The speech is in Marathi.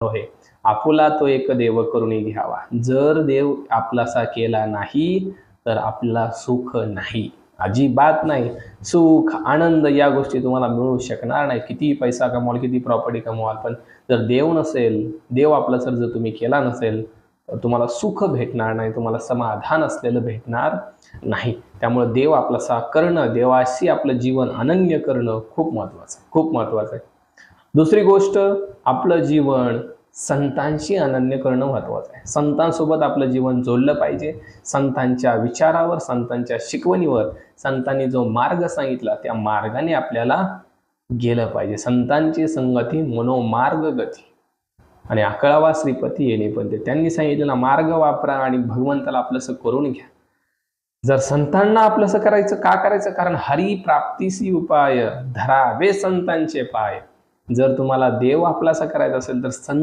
होय, आपुला तो एक देव करून घ्यावा. जर देव आपलासा केला नाही तर आपल्याला सुख नाही, अजिबात नाही. सुख आनंद या गोष्टी तुम्हाला मिळू शकणार नाही. किती पैसा कमवाल, किती प्रॉपर्टी कमवाल, पण जर देव नसेल, देव आपला जर तुम्ही केला नसेल तर तुम्हाला सुख भेटणार नाही, तुम्हाला समाधान असलेलं भेटणार नाही. त्यामुळे देव आपलासा करणं, देवाशी आपलं जीवन अनन्य करणं खूप महत्वाचं आहे, खूप महत्वाचं आहे. दुसरी गोष्ट, आपलं जीवन संतांशी अनन्य करणं महत्वाचं आहे. संतांसोबत आपलं जीवन जोडलं पाहिजे. संतांच्या विचारावर, संतांच्या शिकवणीवर, संतांनी जो मार्ग सांगितला त्या मार्गाने आपल्याला गेलं पाहिजे. संतांची संगती मनोमार्ग गती आणि अकळावा श्रीपती येणे पण त्यांनी सांगितलेला मार्ग वापरा आणि भगवंताला आपलंसं करून घ्या. जर संतांना आपलंसं करायचं का करायचं? कारण हरी प्राप्तीसी उपाय धरावे संतांचे पाय. जर तुम्हाला देव आपलासा करायचा असेल तर संत